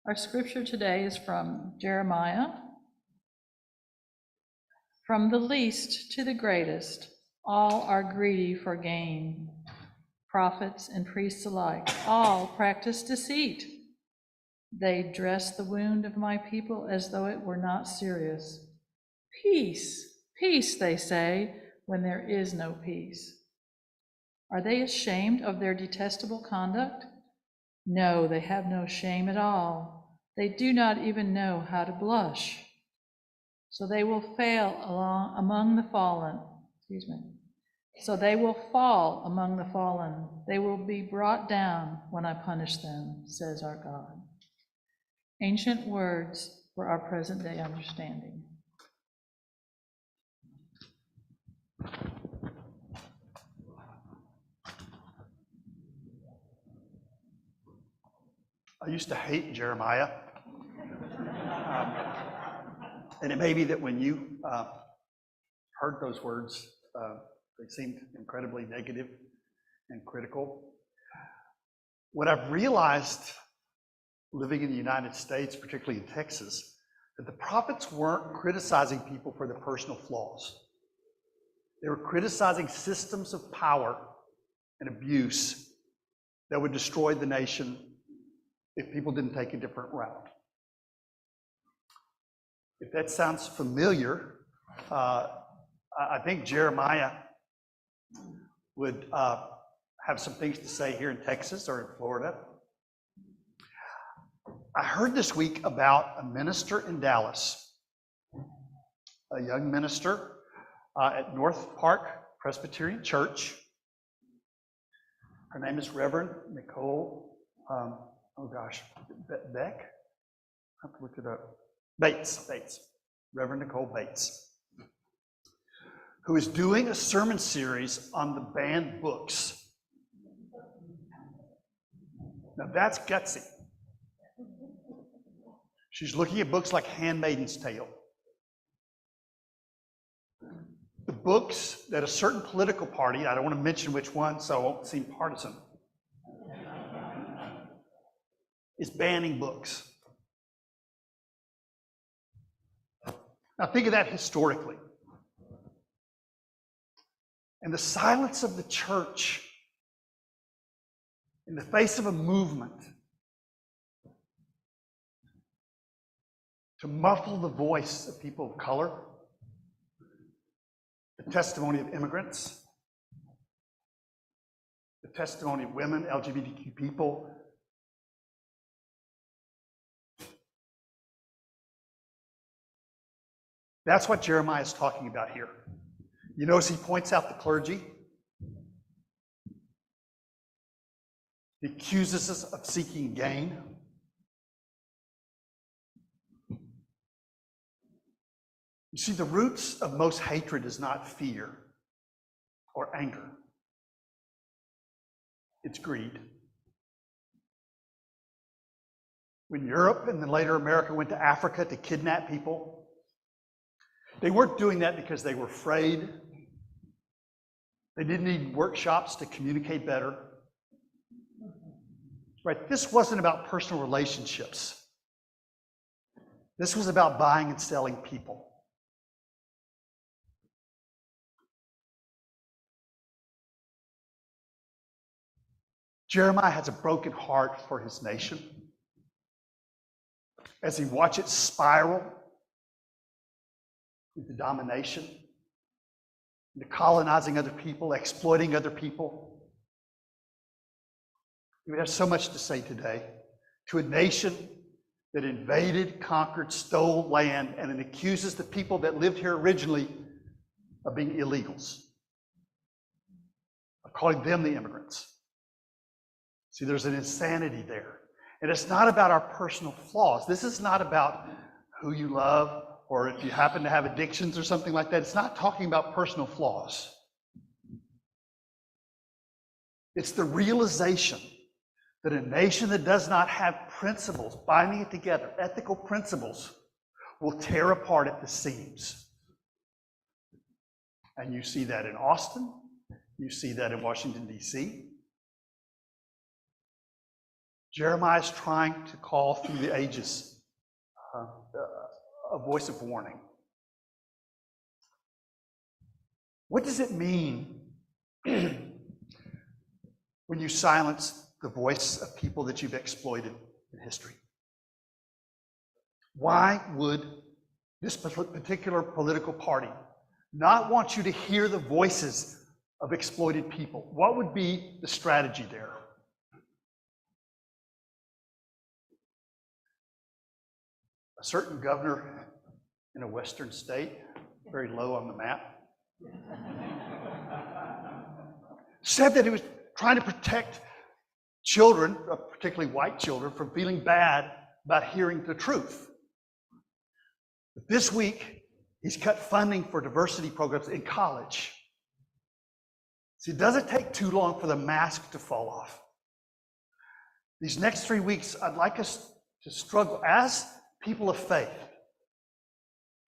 Our scripture today is from Jeremiah. From the least to the greatest, all are greedy for gain. Prophets and priests alike, all practice deceit. They dress the wound of my people as though it were not serious. Peace, peace, they say, when there is no peace. Are they ashamed of their detestable conduct? No, they have no shame at all. They do not even know how to blush. So they will fail among the fallen. So they will fall among the fallen. They will be brought down when I punish them, says our God. Ancient words for our present day understanding. I used to hate Jeremiah. And it may be that when you heard those words, they seemed incredibly negative and critical. What I've realized living in the United States, particularly in Texas, that the prophets weren't criticizing people for their personal flaws. They were criticizing systems of power and abuse that would destroy the nation if people didn't take a different route. If that sounds familiar, I think Jeremiah would have some things to say here in Texas or in Florida. I heard this week about a minister in Dallas, a young minister at North Park Presbyterian Church. Her name is Reverend Nicole, Beck? I have to look it up. Bates, Reverend Nicole Bates, who is doing a sermon series on the banned books. Now that's gutsy. She's looking at books like Handmaid's Tale. The books that a certain political party, I don't want to mention which one so I won't seem partisan, is banning books. Now think of that historically. And the silence of the church in the face of a movement to muffle the voice of people of color, the testimony of immigrants, the testimony of women, LGBTQ people. That's what Jeremiah is talking about here. You notice he points out the clergy. He accuses us of seeking gain. You see, the roots of most hatred is not fear or anger. It's greed. When Europe and then later America went to Africa to kidnap people, they weren't doing that because they were afraid. They didn't need workshops to communicate better. Right? This wasn't about personal relationships. This was about buying and selling people. Jeremiah has a broken heart for his nation. As he watches it spiral into domination, into colonizing other people, exploiting other people. We have so much to say today to a nation that invaded, conquered, stole land, and it accuses the people that lived here originally of being illegals, of calling them the immigrants. See, there's an insanity there. And it's not about our personal flaws. This is not about who you love or if you happen to have addictions or something like that. It's not talking about personal flaws. It's the realization that a nation that does not have principles binding it together, ethical principles, will tear apart at the seams. And you see that in Austin. You see that in Washington, D.C. Jeremiah is trying to call through the ages a voice of warning. What does it mean when you silence the voice of people that you've exploited in history? Why would this particular political party not want you to hear the voices of exploited people? What would be the strategy there? A certain governor in a western state, very low on the map, said that he was trying to protect children, particularly white children, from feeling bad about hearing the truth. But this week, he's cut funding for diversity programs in college. See, it doesn't take too long for the mask to fall off. These next 3 weeks, I'd like us to struggle as people of faith.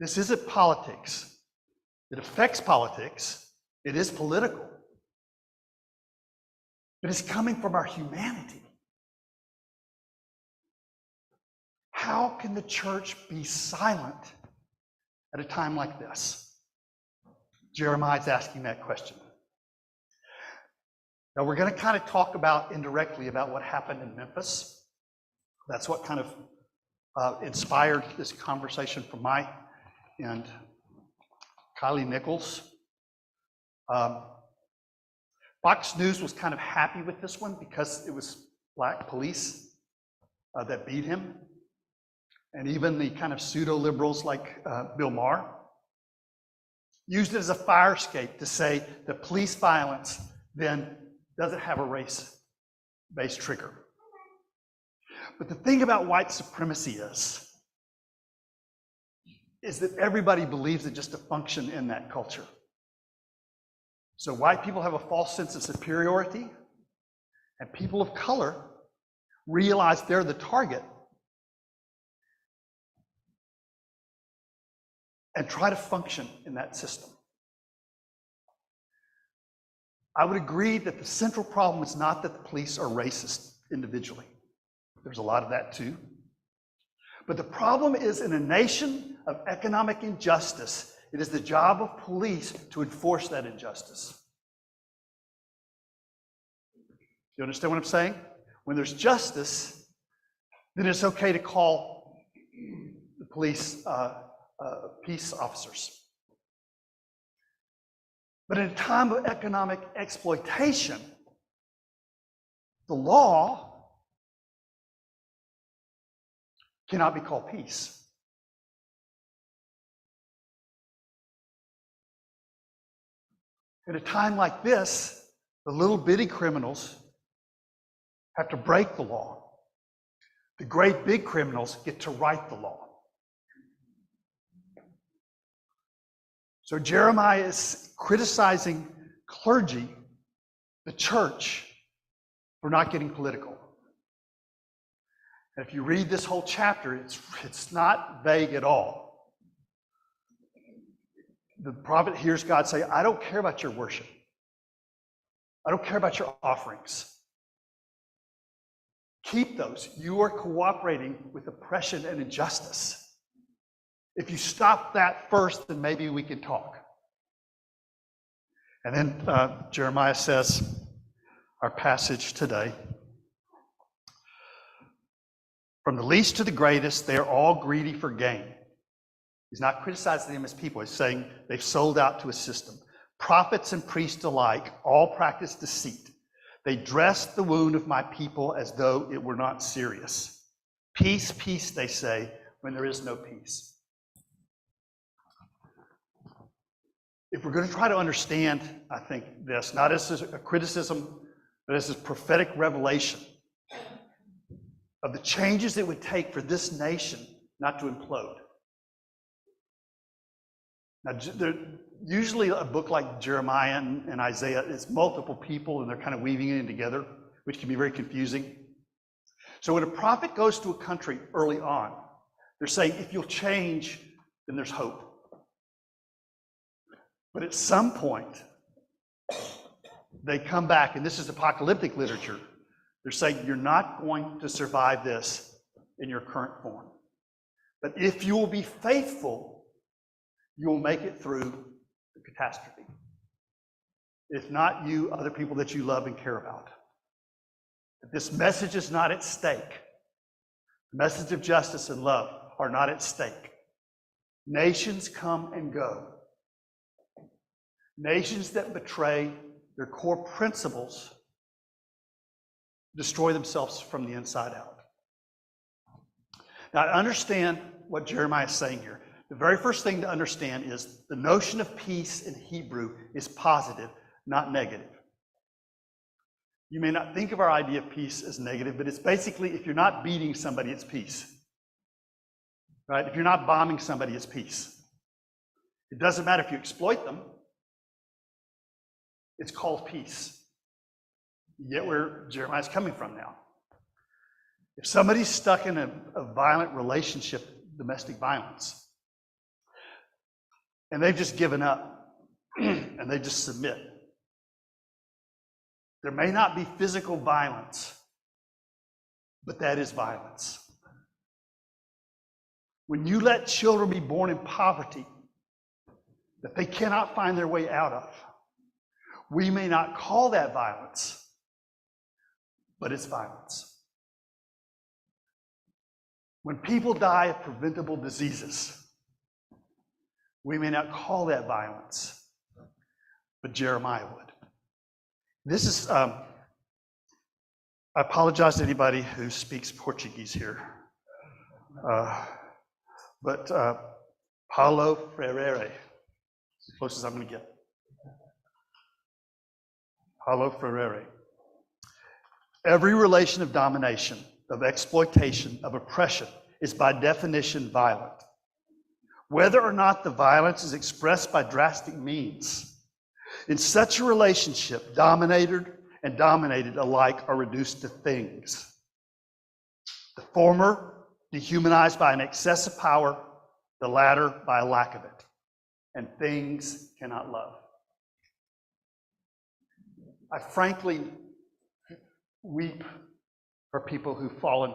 This isn't politics. It affects politics. It is political. But it's coming from our humanity. How can the church be silent at a time like this? Jeremiah's asking that question. Now we're going to kind of talk about indirectly about what happened in Memphis. That's what kind of inspired this conversation from my end. Kylie Nichols. Fox News was kind of happy with this one because it was black police that beat him. And even the kind of pseudo-liberals like Bill Maher used it as a fire escape to say that police violence then doesn't have a race-based trigger. But the thing about white supremacy is that everybody believes it just to function in that culture. So white people have a false sense of superiority, and people of color realize they're the target and try to function in that system. I would agree that the central problem is not that the police are racist individually. There's a lot of that too. But the problem is, in a nation of economic injustice, it is the job of police to enforce that injustice. You understand what I'm saying? When there's justice, then it's okay to call the police peace officers. But in a time of economic exploitation, the law cannot be called peace. At a time like this, the little bitty criminals have to break the law. The great big criminals get to write the law. So Jeremiah is criticizing clergy, the church, for not getting political. And if you read this whole chapter, it's not vague at all. The prophet hears God say, I don't care about your worship. I don't care about your offerings. Keep those. You are cooperating with oppression and injustice. If you stop that first, then maybe we can talk. And then Jeremiah says, our passage today, from the least to the greatest, they are all greedy for gain. He's not criticizing them as people. He's saying they've sold out to a system. Prophets and priests alike all practice deceit. They dress the wound of my people as though it were not serious. Peace, peace, they say, when there is no peace. If we're going to try to understand, I think, this, not as a criticism, but as a prophetic revelation of the changes it would take for this nation not to implode. Now, usually a book like Jeremiah and Isaiah is multiple people and they're kind of weaving it in together, which can be very confusing. So when a prophet goes to a country early on, they're saying, if you'll change, then there's hope. But at some point, they come back, and this is apocalyptic literature, They're saying you're not going to survive this in your current form. But if you will be faithful, you will make it through the catastrophe. If not you, other people that you love and care about. This message is not at stake. The message of justice and love are not at stake. Nations come and go. Nations that betray their core principles destroy themselves from the inside out. Now, I understand what Jeremiah is saying here. The very first thing to understand is the notion of peace in Hebrew is positive, not negative. You may not think of our idea of peace as negative, but it's basically if you're not beating somebody, it's peace. Right? If you're not bombing somebody, it's peace. It doesn't matter if you exploit them. It's called peace. You get where Jeremiah's coming from now. If somebody's stuck in a violent relationship, domestic violence, and they've just given up, and they just submit, there may not be physical violence, but that is violence. When you let children be born in poverty that they cannot find their way out of, we may not call that violence, but it's violence. When people die of preventable diseases, we may not call that violence, but Jeremiah would. This is, I apologize to anybody who speaks Portuguese here, but Paulo Freire, as close as I'm going to get. Paulo Freire. Every relation of domination, of exploitation, of oppression is by definition violent. Whether or not the violence is expressed by drastic means, in such a relationship, dominated and dominated alike are reduced to things. The former dehumanized by an excess of power, the latter by a lack of it. And things cannot love. I frankly weep for people who've fallen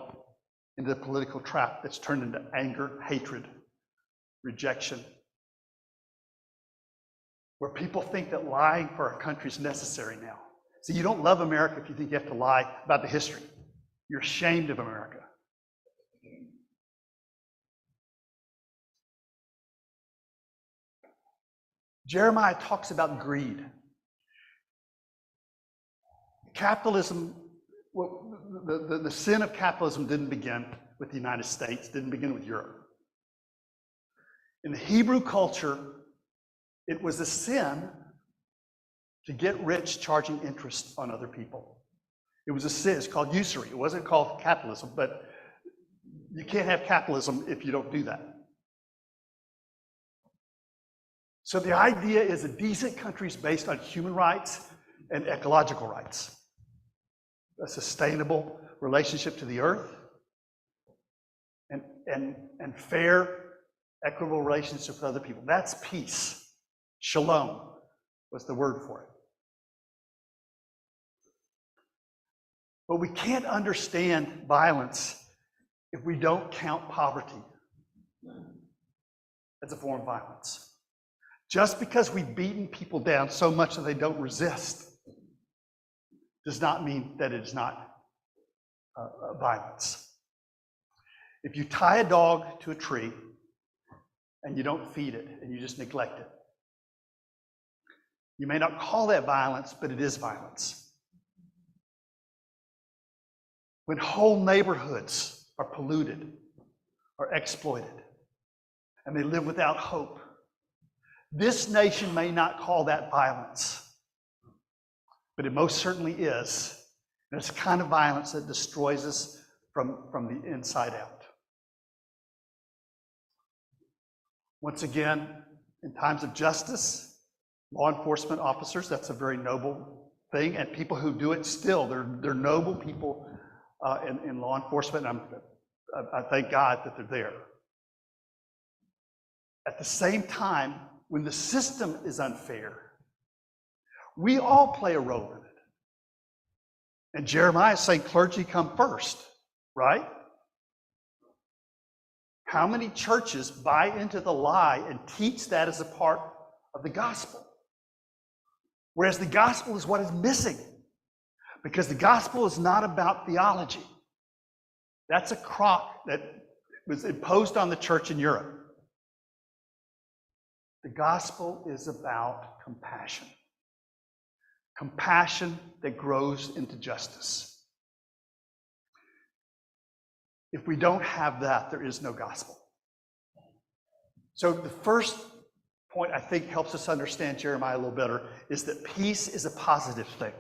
into the political trap that's turned into anger, hatred, rejection, where people think that lying for our country is necessary now. See, you don't love America if you think you have to lie about the history. You're ashamed of America. Jeremiah talks about greed. Capitalism, well, the sin of capitalism didn't begin with the United States, didn't begin with Europe. In the Hebrew culture, it was a sin to get rich charging interest on other people. It was a sin. It's called usury. It wasn't called capitalism, but you can't have capitalism if you don't do that. So the idea is a decent country is based on human rights and ecological rights. A sustainable relationship to the earth and fair, equitable relationships with other people. That's peace. Shalom was the word for it. But we can't understand violence if we don't count poverty as a form of violence. Just because we've beaten people down so much that they don't resist does not mean that it is not violence. If you tie a dog to a tree and you don't feed it and you just neglect it, you may not call that violence, but it is violence. When whole neighborhoods are polluted or exploited and they live without hope, this nation may not call that violence, but it most certainly is. And it's the kind of violence that destroys us from the inside out. Once again, in times of justice, law enforcement officers, that's a very noble thing, and people who do it still, they're noble people in law enforcement, and I thank God that they're there. At the same time, when the system is unfair, we all play a role in it. And Jeremiah is saying clergy come first, right? How many churches buy into the lie and teach that as a part of the gospel? Whereas the gospel is what is missing. Because the gospel is not about theology. That's a crock that was imposed on the church in Europe. The gospel is about compassion. Compassion that grows into justice. If we don't have that, there is no gospel. So the first point I think helps us understand Jeremiah a little better is that peace is a positive thing.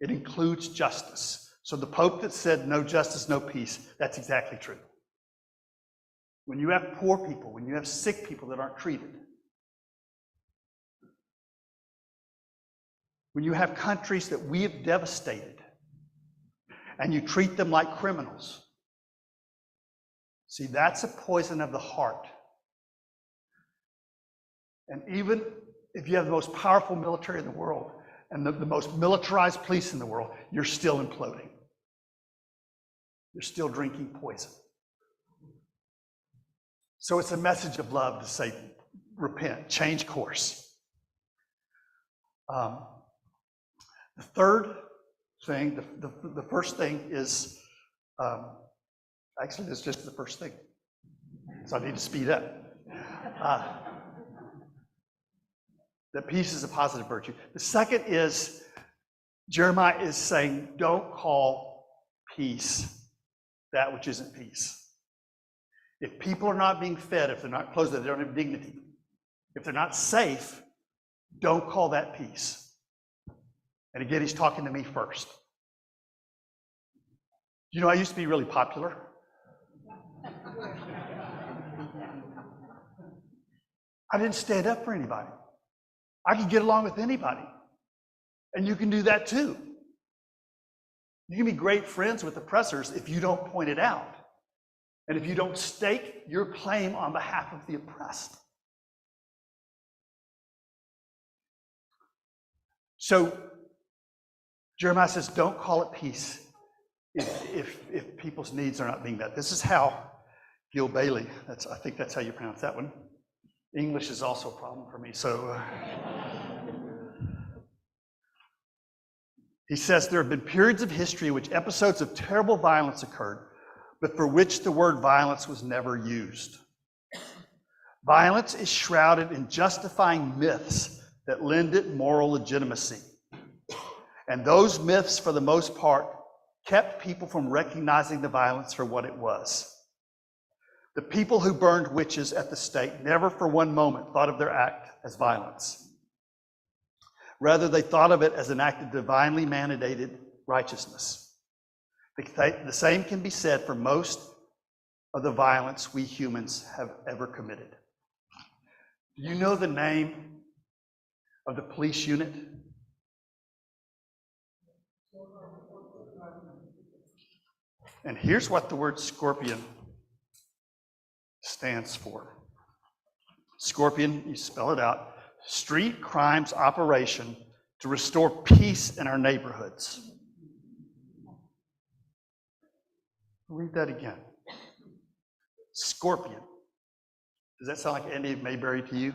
It includes justice. So the Pope that said no justice, no peace, that's exactly true. When you have poor people, when you have sick people that aren't treated, when you have countries that we have devastated and you treat them like criminals, see, that's a poison of the heart. And even if you have the most powerful military in the world and the most militarized police in the world, you're still imploding. You're still drinking poison. So it's a message of love to say, repent, change course. The third thing, the first thing is, actually, it's just the first thing. So I need to speed up. That peace is a positive virtue. The second is, Jeremiah is saying, don't call peace that which isn't peace. If people are not being fed, if they're not clothed, if they don't have dignity, if they're not safe, don't call that peace. And again, he's talking to me first. You know, I used to be really popular. I didn't stand up for anybody. I could get along with anybody. And you can do that too. You can be great friends with oppressors if you don't point it out. And if you don't stake your claim on behalf of the oppressed. So Jeremiah says, don't call it peace if people's needs are not being met. This is how Gil Bailey, I think that's how you pronounce that one. English is also a problem for me. So he says, there have been periods of history in which episodes of terrible violence occurred, but for which the word violence was never used. Violence is shrouded in justifying myths that lend it moral legitimacy. And those myths, for the most part, kept people from recognizing the violence for what it was. The people who burned witches at the stake never for one moment thought of their act as violence. Rather, they thought of it as an act of divinely mandated righteousness. The same can be said for most of the violence we humans have ever committed. Do you know the name of the police unit? And here's what the word scorpion stands for. Scorpion, you spell it out, Street Crimes Operation to Restore Peace in Our Neighborhoods. Read that again. Scorpion. Does that sound like Andy Mayberry to you?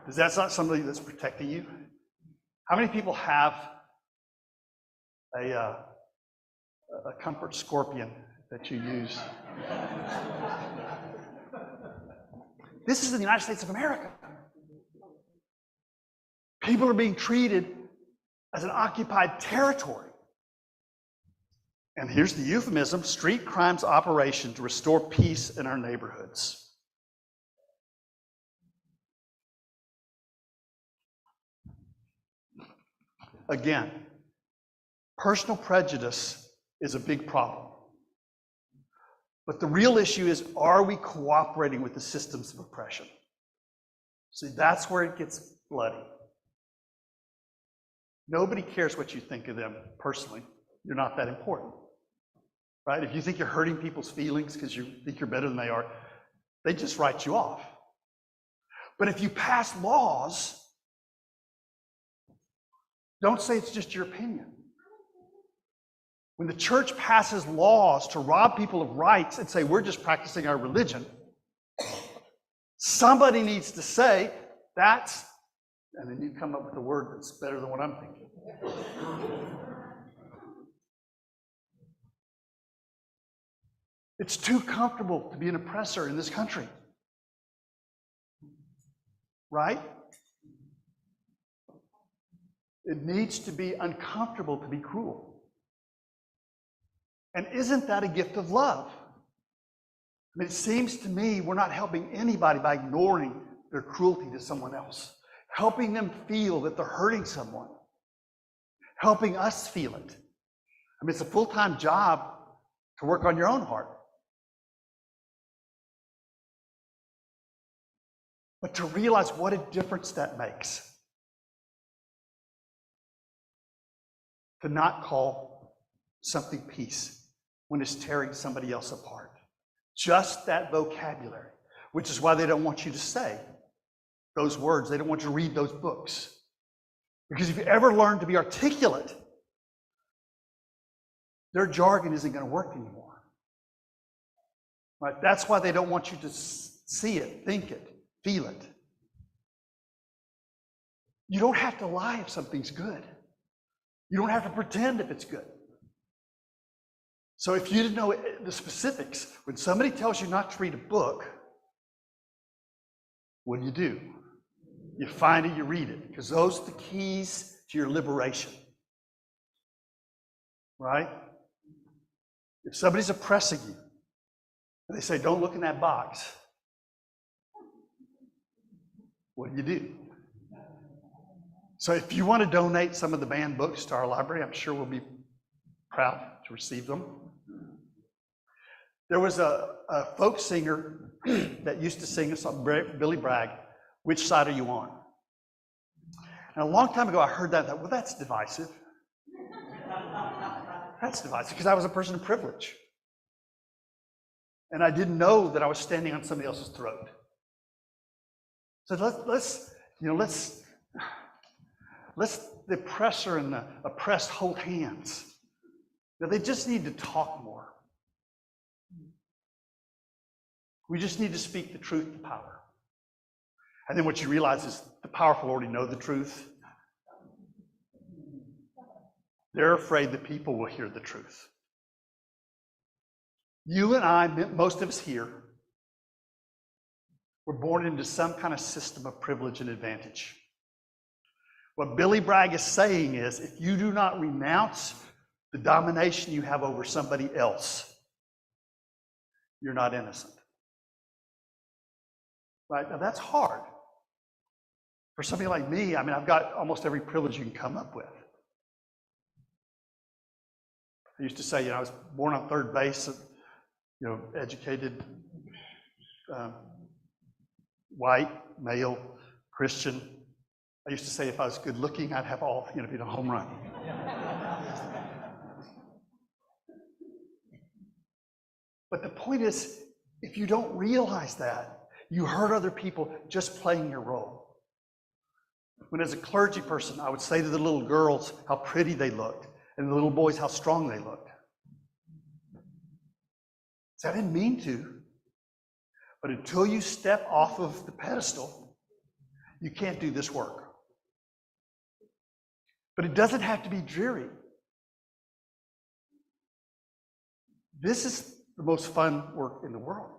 Does that sound like somebody that's protecting you? How many people have a comfort scorpion that you use? This is the United States of America. People are being treated as an occupied territory. And here's the euphemism, Street Crimes Operation to Restore Peace in Our Neighborhoods. Again, personal prejudice is a big problem. But the real issue is, are we cooperating with the systems of oppression? See, that's where it gets bloody. Nobody cares what you think of them personally. You're not that important. Right? If you think you're hurting people's feelings because you think you're better than they are, they just write you off. But if you pass laws Don't say it's just your opinion. When the church passes laws to rob people of rights and say we're just practicing our religion, somebody needs to say that's, and then you come up with a word that's better than what I'm thinking. It's too comfortable to be an oppressor in this country. Right? It needs to be uncomfortable to be cruel. And isn't that a gift of love? I mean, it seems to me we're not helping anybody by ignoring their cruelty to someone else, helping them feel that they're hurting someone, helping us feel it. I mean, it's a full-time job to work on your own heart. But to realize what a difference that makes. To not call something peace when it's tearing somebody else apart. Just that vocabulary, which is why they don't want you to say those words. They don't want you to read those books. Because if you ever learn to be articulate, their jargon isn't going to work anymore. Right? That's why they don't want you to see it, think it, feel it. You don't have to lie if something's good. You don't have to pretend if it's good. So if you didn't know the specifics, when somebody tells you not to read a book, what do? You find it, you read it, because those are the keys to your liberation. Right? If somebody's oppressing you, and they say, don't look in that box, what do? So if you want to donate some of the banned books to our library, I'm sure we'll be proud to receive them. There was a folk singer that used to sing a song, Billy Bragg, Which Side Are You On? And a long time ago I heard that, and thought, well, that's divisive. That's divisive, because I was a person of privilege. And I didn't know that I was standing on somebody else's throat. So let's the oppressor and the oppressed hold hands. Now, they just need to talk more. We just need to speak the truth to power. And then what you realize is the powerful already know the truth. They're afraid that people will hear the truth. You and I, most of us here, were born into some kind of system of privilege and advantage. What Billy Bragg is saying is, if you do not renounce the domination you have over somebody else, you're not innocent. Right? Now that's hard. For somebody like me, I mean, I've got almost every privilege you can come up with. I used to say, I was born on third base, educated, white, male, Christian. I used to say if I was good looking, I'd have all, be a home run. But the point is, if you don't realize that, you hurt other people just playing your role. When as a clergy person, I would say to the little girls how pretty they looked, and the little boys how strong they looked. So I didn't mean to, but until you step off of the pedestal, you can't do this work. But it doesn't have to be dreary. This is the most fun work in the world.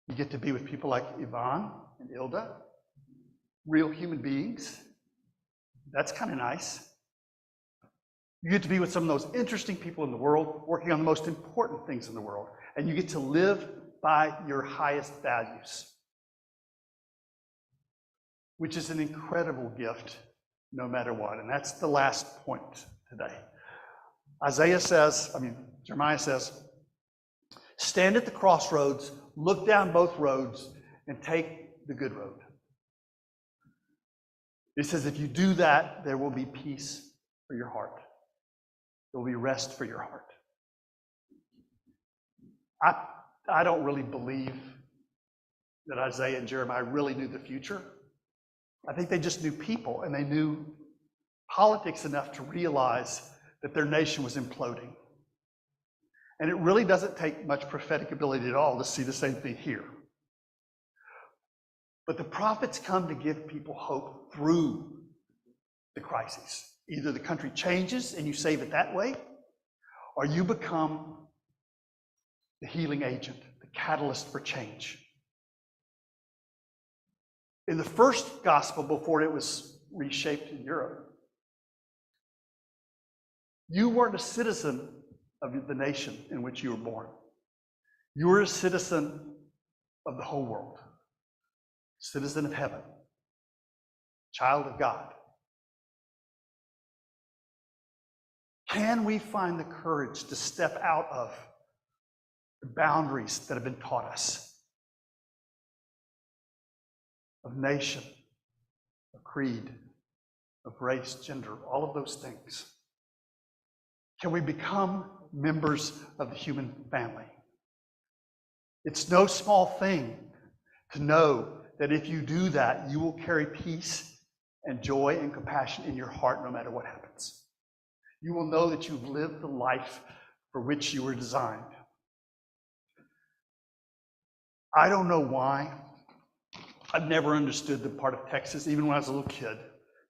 You get to be with people like Yvonne and Ilda, real human beings. That's kind of nice. You get to be with some of those interesting people in the world, working on the most important things in the world, and you get to live by your highest values, which is an incredible gift no matter what. And that's the last point today. Jeremiah says, stand at the crossroads, look down both roads, and take the good road. He says, if you do that, there will be peace for your heart. There will be rest for your heart. I don't really believe that Isaiah and Jeremiah really knew the future. I think they just knew people, and they knew politics enough to realize that their nation was imploding. And it really doesn't take much prophetic ability at all to see the same thing here. But the prophets come to give people hope through the crises. Either the country changes and you save it that way, or you become the healing agent, the catalyst for change. In the first gospel, before it was reshaped in Europe, you weren't a citizen of the nation in which you were born. You were a citizen of the whole world, citizen of heaven, child of God. Can we find the courage to step out of the boundaries that have been taught us of nation, of creed, of race, gender, all of those things? Can we become members of the human family? It's no small thing to know that if you do that, you will carry peace and joy and compassion in your heart no matter what happens. You will know that you've lived the life for which you were designed. I don't know why. I've never understood the part of Texas, even when I was a little kid,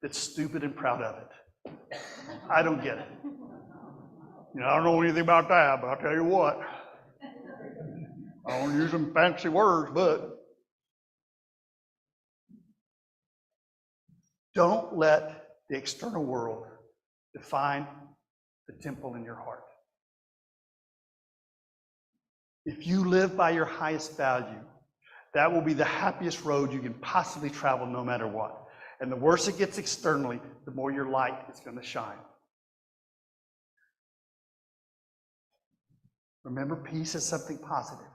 that's stupid and proud of it. I don't get it. I don't know anything about that, but I'll tell you what. I don't use them fancy words, but don't let the external world define the temple in your heart. If you live by your highest value, that will be the happiest road you can possibly travel no matter what. And the worse it gets externally, the more your light is going to shine. Remember, peace is something positive.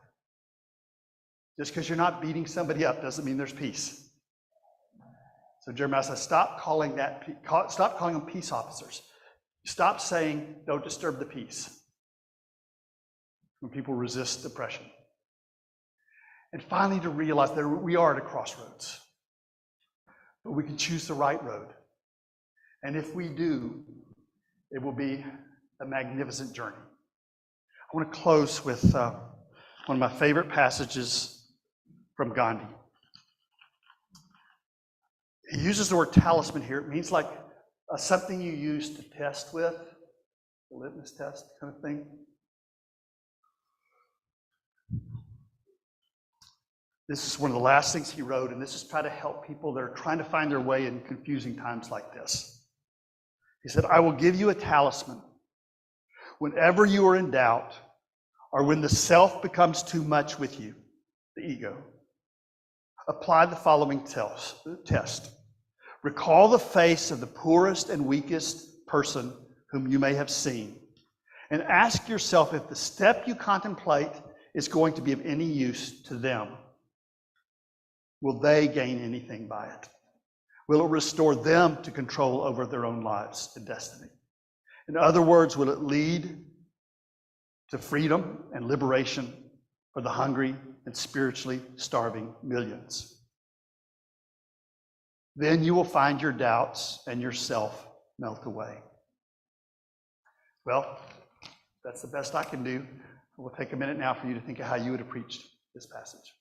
Just because you're not beating somebody up doesn't mean there's peace. So Jeremiah says, stop calling them peace officers. Stop saying, don't disturb the peace when people resist oppression. And finally, to realize that we are at a crossroads, but we can choose the right road. And if we do, it will be a magnificent journey. I want to close with one of my favorite passages from Gandhi. He uses the word talisman here. It means like something you use to test with, a litmus test kind of thing. This is one of the last things he wrote, and this is try to help people that are trying to find their way in confusing times like this. He said, I will give you a talisman. Whenever you are in doubt, or when the self becomes too much with you, the ego, apply the following test. Recall the face of the poorest and weakest person whom you may have seen, and ask yourself if the step you contemplate is going to be of any use to them. Will they gain anything by it? Will it restore them to control over their own lives and destiny? In other words, will it lead to freedom and liberation for the hungry and spiritually starving millions? Then you will find your doubts and yourself melt away. Well, that's the best I can do. We'll take a minute now for you to think of how you would have preached this passage.